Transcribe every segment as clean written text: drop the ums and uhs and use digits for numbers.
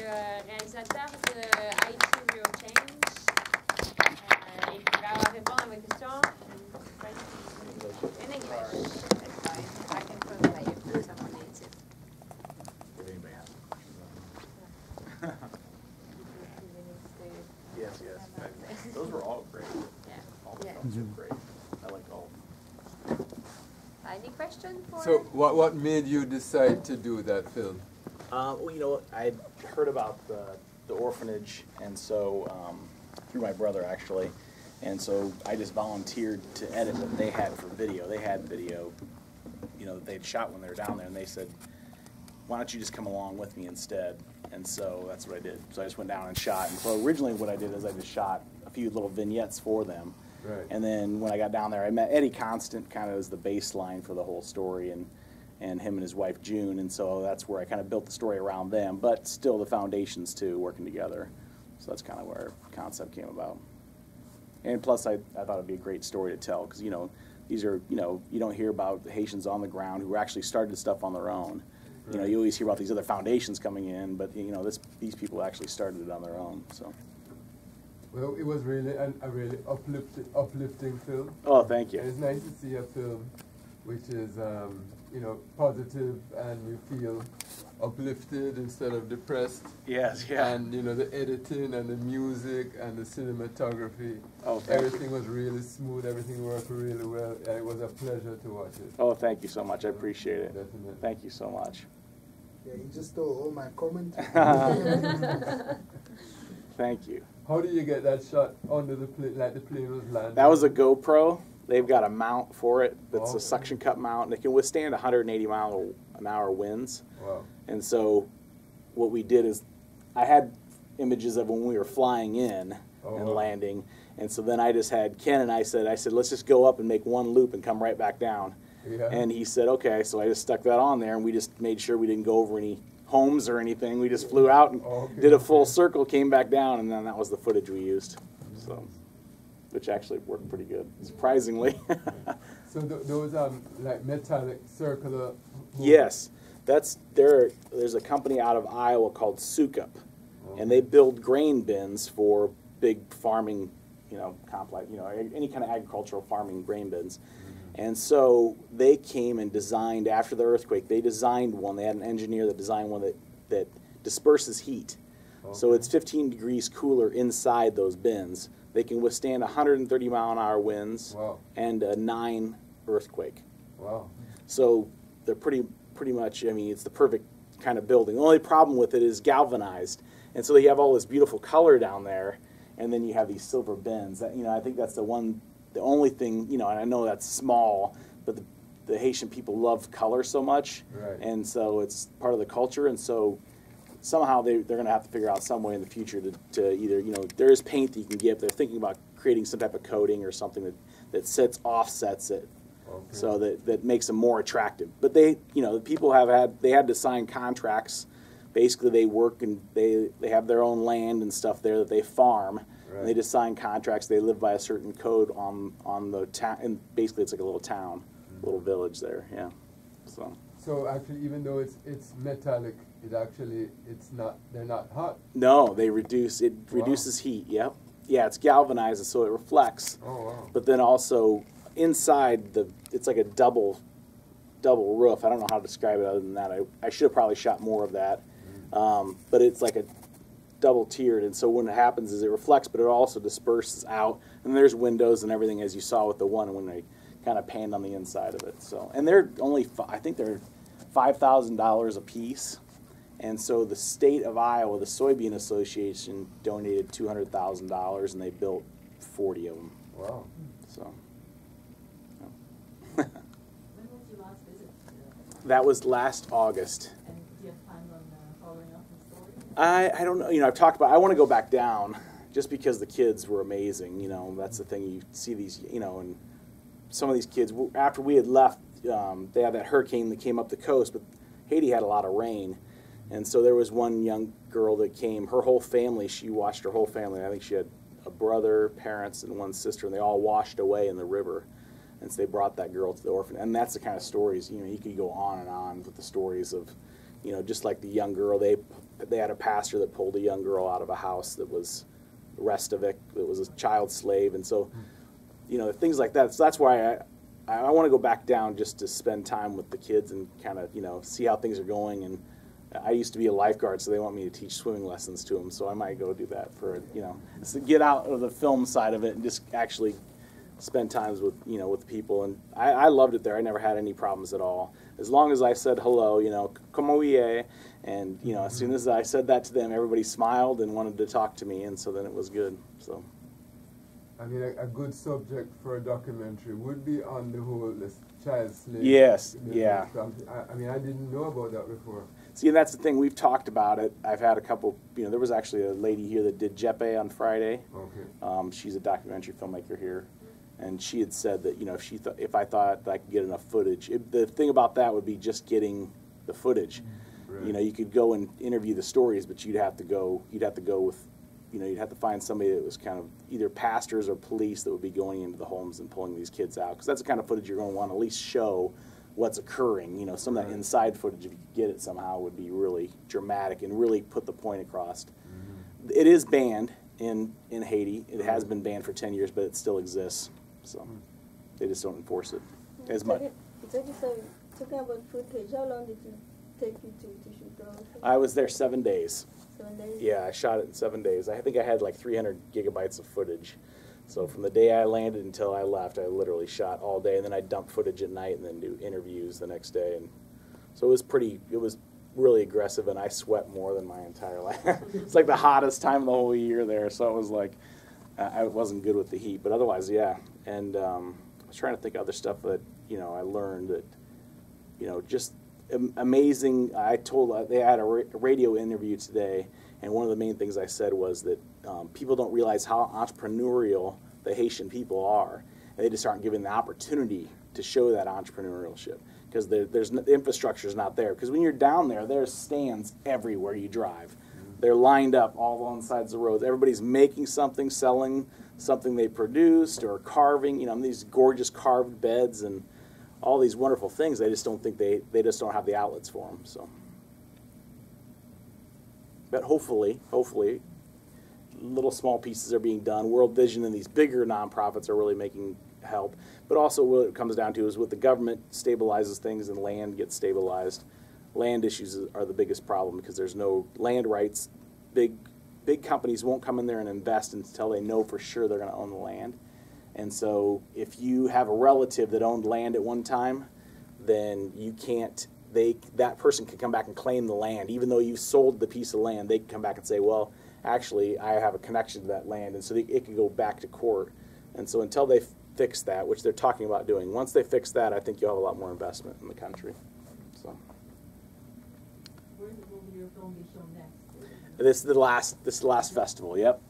réalisateur de Haiti Real Change. Il pourra répondre à vos questions in English. That's fine. I can translate it for someone who needs it. If anybody has questions. Yes, yes. Those were all great. Yeah. All the films were great. I liked all of them. Any question for? So what made you decide to do that film? Well, you know, I heard about the orphanage, and so through my brother actually, and so I just volunteered to edit what they had for video. They had video, you know, that they'd shot when they were down there, and they said, "Why don't you just come along with me instead?" And so that's what I did. So I just went down and shot. And so originally what I did is I just shot a few little vignettes for them. Right. And then when I got down there, I met Eddie Constant kind of as the baseline for the whole story, and him and his wife June. And so that's where I kind of built the story around them, but still the foundations too, working together. So that's kind of where the concept came about. And plus I thought it'd be a great story to tell, because, you know, these are, you know, you don't hear about the Haitians on the ground who actually started stuff on their own. You know, you always hear about these other foundations coming in, but, you know, these people actually started it on their own. So. Well, it was really a really uplifting film. Oh, thank you. And it's nice to see a film which is, you know, positive, and you feel uplifted instead of depressed. Yes, yeah. And, you know, the editing and the music and the cinematography, oh, everything was really smooth, everything worked really well, and it was a pleasure to watch it. Oh, thank you so much. I appreciate it. Definitely. Thank you so much. Yeah, you just stole all my comments. Thank you. How do you get that shot under the plane, like the plane was landing? That was a GoPro. They've got a mount for it that's Oh. a suction cup mount, and it can withstand 180-mile-an-hour winds. Wow. And so what we did is I had images of when we were flying in and landing, and so then I just had Ken and I said, let's just go up and make one loop and come right back down. Yeah. And he said, okay, so I just stuck that on there, and we just made sure we didn't go over any homes or anything. We just flew out and did a full circle, came back down, and then that was the footage we used. So, which actually worked pretty good, surprisingly. So those like metallic circular. Yes, there's a company out of Iowa called Sukup, and they build grain bins for big farming, you know, complex, you know, any kind of agricultural farming grain bins. And so they came and designed, after the earthquake, they designed one. They had an engineer that designed one that disperses heat. So it's 15 degrees cooler inside those bins. They can withstand 130-mile-an-hour winds and a 9 earthquake. Wow. So they're pretty much, I mean, it's the perfect kind of building. The only problem with it is galvanized. And so you have all this beautiful color down there, and then you have these silver bins. That, you know, I think that's the only thing, you know, and I know that's small, but the Haitian people love color so much, and so it's part of the culture, and so somehow they're going to have to figure out some way in the future to either, you know, there is paint that you can get, but they're thinking about creating some type of coating or something that offsets it, so that makes them more attractive. But they, you know, the people they had to sign contracts. Basically, they work and they have their own land and stuff there that they farm. And they just sign contracts. They live by a certain code on the town, and basically it's like a little town, a little village there. Yeah. So actually, even though it's metallic, they're not hot. No, they reduces heat. Yep. Yeah, it's galvanized, so it reflects. Oh wow. But then also inside it's like a double roof. I don't know how to describe it other than that. I should have probably shot more of that. But it's like a double tiered, and so when it happens is it reflects, but it also disperses out, and there's windows and everything, as you saw with the one when they kind of panned on the inside of it. So, and they're only, I think they're $5,000 a piece, and so the state of Iowa, the Soybean Association, donated $200,000, and they built 40 of them. Wow. So. When was your last visit? That was last August. And do you have time on following up the story? I don't know. You know, I've talked about, I want to go back down just because the kids were amazing. You know, that's the thing. You see these, you know, and some of these kids, after we had left, they had that hurricane that came up the coast, but Haiti had a lot of rain. And so there was one young girl that came, her whole family, she watched her whole family. I think she had a brother, parents, and one sister, and they all washed away in the river. And so they brought that girl to the orphanage. And that's the kind of stories, you know, you could go on and on with the stories of, you know, just like the young girl, they had a pastor that pulled a young girl out of a house that was Restavik, that was a child slave, and so, you know, things like that. So that's why I want to go back down just to spend time with the kids and kind of, you know, see how things are going. And I used to be a lifeguard, so they want me to teach swimming lessons to them, so I might go do that for, you know, to get out of the film side of it and just actually spend times with, you know, with people. And I loved it there. I never had any problems at all. As long as I said hello, you know, como ie, and, you know, as soon as I said that to them, everybody smiled and wanted to talk to me, and so then it was good. So, I mean, a good subject for a documentary would be on the whole this child slave. Yes, yeah. I mean, I didn't know about that before. See, and that's the thing. We've talked about it. I've had a couple, you know, there was actually a lady here that did Jeppe on Friday. Okay. She's a documentary filmmaker here. And she had said that, you know, if I thought that I could get enough footage. The thing about that would be just getting the footage. Right. You know, you could go and interview the stories, but you'd have to go with, you know, you'd have to find somebody that was kind of either pastors or police that would be going into the homes and pulling these kids out. Because that's the kind of footage you're going to want to at least show what's occurring. You know, some of that inside footage, if you could get it somehow, would be really dramatic and really put the point across. Mm-hmm. It is banned in Haiti. It has been banned for 10 years, but it still exists. So they just don't enforce it as much. Talking about footage, how long did it take you to shoot those? I was there 7 days. 7 days? Yeah, I shot it in 7 days. I think I had like 300 gigabytes of footage. So from the day I landed until I left, I literally shot all day, and then I dump footage at night and then do interviews the next day. And so it was really aggressive, and I sweat more than my entire life. It's like the hottest time of the whole year there, so it was like I wasn't good with the heat. But otherwise, yeah. And I was trying to think of other stuff that, you know, I learned that, you know, just amazing. They had a radio interview today, and one of the main things I said was that people don't realize how entrepreneurial the Haitian people are, and they just aren't given the opportunity to show that entrepreneurship because the infrastructure is not there. Because when you're down there, there's stands everywhere you drive. They're lined up all on sides of the roads. Everybody's making something, selling something they produced, or carving. You know, these gorgeous carved beds and all these wonderful things. They just don't think they just don't have the outlets for them. So, but hopefully, little small pieces are being done. World Vision and these bigger nonprofits are really making help. But also, what it comes down to is with the government stabilizes things and land gets stabilized. Land issues are the biggest problem because there's no land rights. Big companies won't come in there and invest until they know for sure they're going to own the land. And so if you have a relative that owned land at one time, then you can't, that person can come back and claim the land. Even though you've sold the piece of land, they can come back and say, well, actually, I have a connection to that land. And so it can go back to court. And so until they fix that, which they're talking about doing, once they fix that, I think you'll have a lot more investment in the country. So. Where will your film be shown next? This is the last festival. Yep.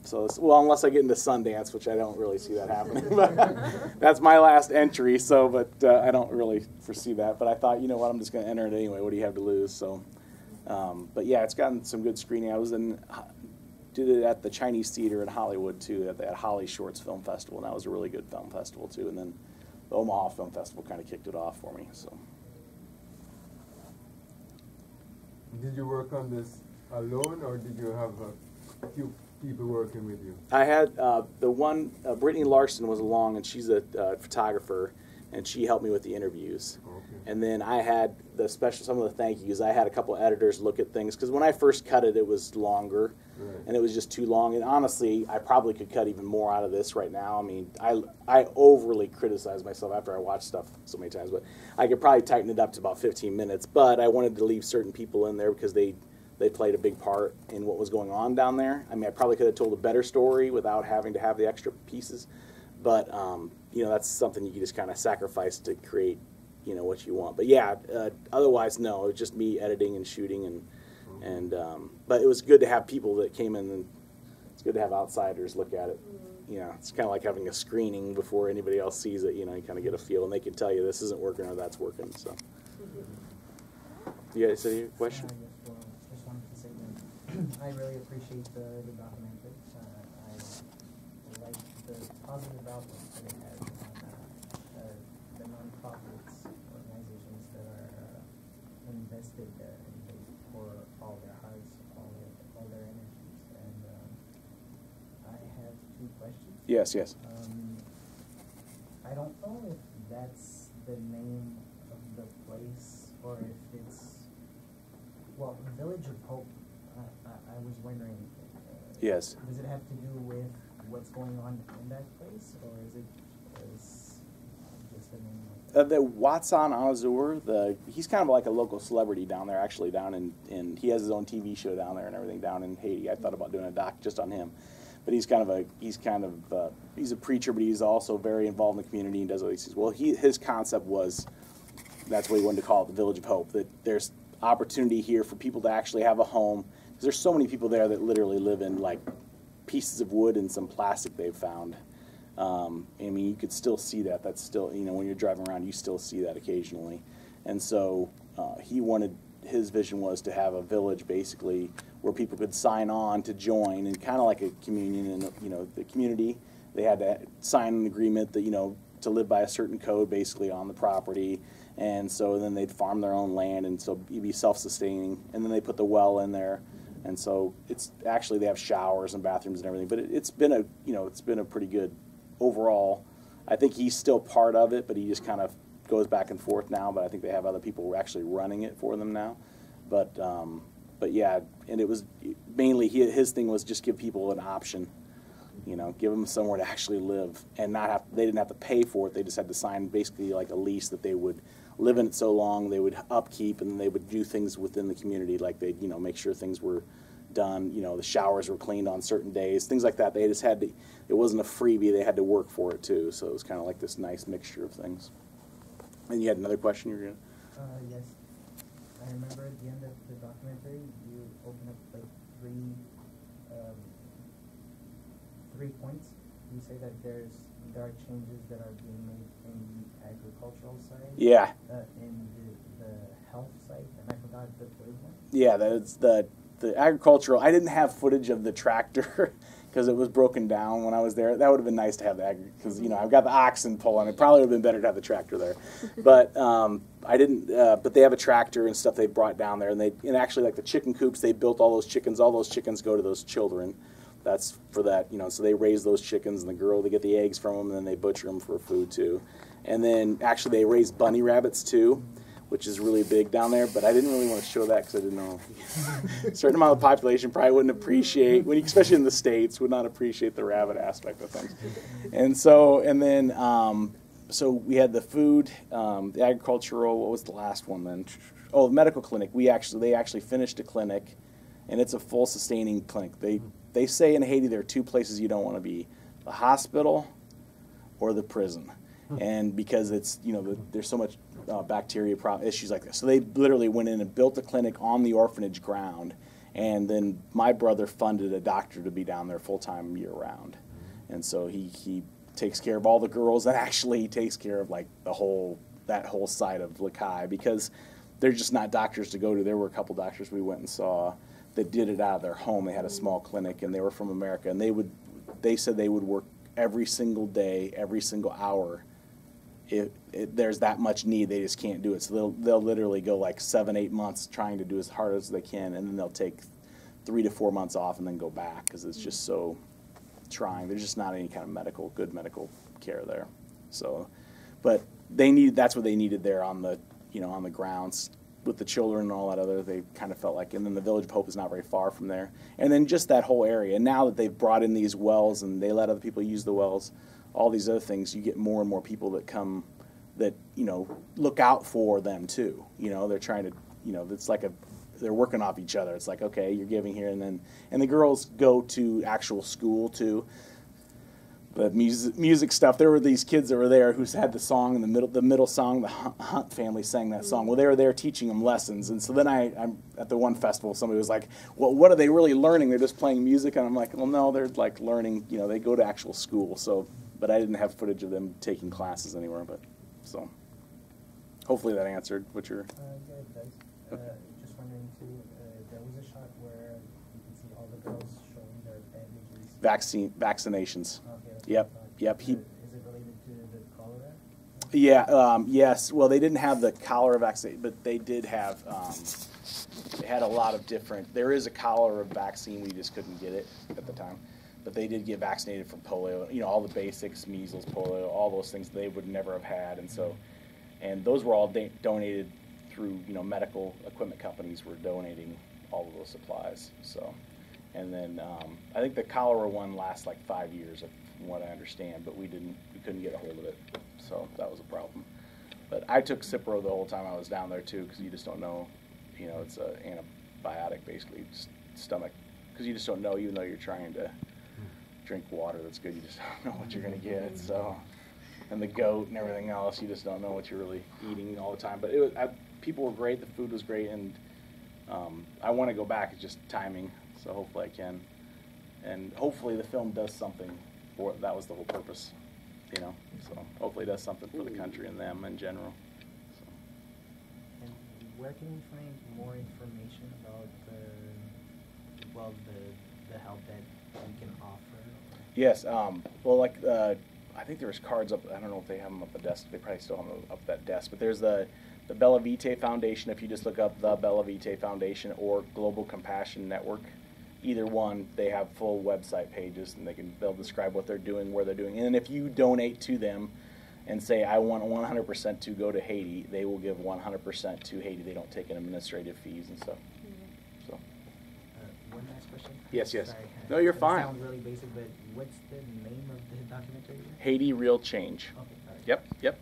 So, unless I get into Sundance, which I don't really see that happening. But that's my last entry. So, but I don't really foresee that. But I thought, you know what, I'm just going to enter it anyway. What do you have to lose? So, but yeah, it's gotten some good screening. I did it at the Chinese Theater in Hollywood too, at the Holly Shorts Film Festival, and that was a really good film festival too. And then the Omaha Film Festival kind of kicked it off for me. So. Did you work on this alone, or did you have a few people working with you? I had the one, Brittany Larson was along, and she's a photographer, and she helped me with the interviews. Okay. And then I had some of the thank yous. I had a couple editors look at things, because when I first cut it, it was longer, right, and it was just too long. And honestly, I probably could cut even more out of this right now. I mean, I overly criticize myself after I watch stuff so many times, but I could probably tighten it up to about 15 minutes. But I wanted to leave certain people in there because they played a big part in what was going on down there. I mean, I probably could have told a better story without having to have the extra pieces. But, you know, that's something you just kind of sacrifice to create, you know, what you want. But, yeah, otherwise, no, it was just me editing and shooting. But it was good to have people that came in, and it's good to have outsiders look at it. You know, it's kind of like having a screening before anybody else sees it. You know, you kind of get a feel, and they can tell you this isn't working or that's working. So, you guys have a question? Just wanted to say that I really appreciate the documentary. I like the positive outlook that it has on the non-profits, organizations that are in invested there and they pour all their hearts, all their energies. And I have two questions. Yes, yes. I don't know if that's the name of the place or if it's, well, Village of Hope. I was wondering. Yes. Does it have to do with what's going on in that place, or is it just the name? The Watson Azur, he's kind of like a local celebrity down there, actually, down in he has his own TV show down there and everything down in Haiti. I thought about doing a doc just on him. But he's a preacher, but he's also very involved in the community and does all these things. Well, his concept was, that's what he wanted to call it, the Village of Hope, that there's opportunity here for people to actually have a home. Because there's so many people there that literally live in like pieces of wood and some plastic they've found. I mean, you could still see that. That's still, you know, when you're driving around, you still see that occasionally. And so his vision was to have a village basically where people could sign on to join, and kind of like a communion in, you know, the community. They had to sign an agreement that, you know, to live by a certain code basically on the property. And so then they'd farm their own land, and so you'd be self-sustaining. And then they put the well in there. And so it's actually, they have showers and bathrooms and everything. But it's been a, you know, it's been a pretty good overall. I think he's still part of it, but he just kind of goes back and forth now. But I think they have other people actually running it for them now. But yeah, and it was mainly his thing was just give people an option, you know, give them somewhere to actually live and not have, they didn't have to pay for it. They just had to sign basically like a lease that they would live in it so long, they would upkeep, and they would do things within the community, like they'd, you know, make sure things were done, you know, the showers were cleaned on certain days, things like that. They just had to, it wasn't a freebie, they had to work for it too. So it was kind of like this nice mixture of things. And you had another question you were going to? Yes. I remember at the end of the documentary, you open up like three points. You say that there are changes that are being made in the agricultural side. Yeah. In the health side, and I forgot the third one. Yeah, that's the agricultural. I didn't have footage of the tractor because it was broken down when I was there. That would have been nice to have that, because, you know, I've got the oxen pulling. It probably would have been better to have the tractor there. But I didn't. But they have a tractor and stuff they brought down there, and actually, like the chicken coops, they built all those chickens. All those chickens go to those children. That's for that, you know. So they raise those chickens, and they get the eggs from them, and then they butcher them for food too. And then actually, they raise bunny rabbits too, which is really big down there, but I didn't really want to show that because I didn't know. A certain amount of the population probably wouldn't appreciate, especially in the States, would not appreciate the rabbit aspect of things. And so, and then, so we had the food, the agricultural, what was the last one then? Oh, the medical clinic. They actually finished a clinic, and it's a full sustaining clinic. They say in Haiti there are two places you don't want to be, the hospital or the prison. And because it's, you know, there's so much bacteria issues like this. So they literally went in and built a clinic on the orphanage ground. And then my brother funded a doctor to be down there full-time year-round. And so he takes care of all the girls, and actually he takes care of like that whole side of Lakai, because they're just not doctors to go to. There were a couple doctors we went and saw that did it out of their home. They had a small clinic, and they were from America. And they said they would work every single day, every single hour. There's that much need, they just can't do it. So they'll literally go like 7-8 months trying to do as hard as they can, and then they'll take 3 to 4 months off and then go back because it's just so trying. There's just not any kind of good medical care there. So, but that's what they needed there on the, you know, on the grounds with the children and all that other. They kind of felt like, and then the Village of Hope is not very far from there, and then just that whole area. And now that they've brought in these wells and they let other people use the wells, all these other things, you get more and more people that come that, you know, look out for them too. You know, they're trying to, you know, it's like they're working off each other. It's like, okay, you're giving here, and the girls go to actual school too. The music stuff. There were these kids that were there who had the song in the middle song. The Hunt family sang that song. Well, they were there teaching them lessons, and so then I'm at the one festival. Somebody was like, "Well, what are they really learning? They're just playing music." And I'm like, "Well, no, they're like learning. You know, they go to actual school." So, but I didn't have footage of them taking classes anywhere. But so, hopefully that answered what you're. Yeah, it does. Just wondering too. There was a shot where you can see all the girls showing their bandages. Vaccinations. Okay, Yep. is it related to the cholera? Yeah, yes. Well, they didn't have the cholera vaccine, but they did have, they had a lot of different, there is a cholera vaccine, we just couldn't get it at the time. But they did get vaccinated for polio, you know, all the basics, measles, polio, all those things they would never have had. And so, and those were all donated through, you know, medical equipment companies were donating all of those supplies. So, and then I think the cholera one lasts like 5 years, from what I understand, but we couldn't get a hold of it. So that was a problem. But I took Cipro the whole time I was down there too, because you just don't know, you know, it's an antibiotic basically, stomach, because you just don't know, even though you're trying to drink water that's good, you just don't know what you're going to get. So, and the goat and everything else, you just don't know what you're really eating all the time. But it was, people were great, the food was great, and I want to go back. It's just timing, so hopefully I can. And hopefully the film does something for it. That was the whole purpose, you know. So hopefully it does something for the country and them in general. So. And where can we find more information about the help that we can offer? Yes. Well, like I think there's cards up. I don't know if they have them up the desk. They probably still have them up that desk. But there's the Bella Vitae Foundation. If you just look up the Bella Vitae Foundation or Global Compassion Network, either one, they have full website pages, and they'll describe what they're doing, where they're doing. And if you donate to them and say, I want 100% to go to Haiti, they will give 100% to Haiti. They don't take in administrative fees and stuff. So. One last question. Yes, yes. Sorry. No, you're It fine. sounds really basic, but what's the name of the documentary again? Haiti Real Change. Okay, all right. Yep.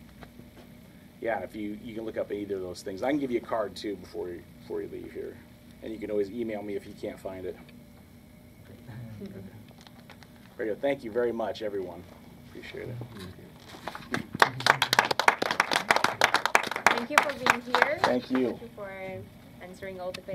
Yeah, and if you can look up either of those things. I can give you a card too before you leave here, and you can always email me if you can't find it. Very good. Thank you very much, everyone. Appreciate it. Thank you for being here. Thank you. Thank you for answering all the questions.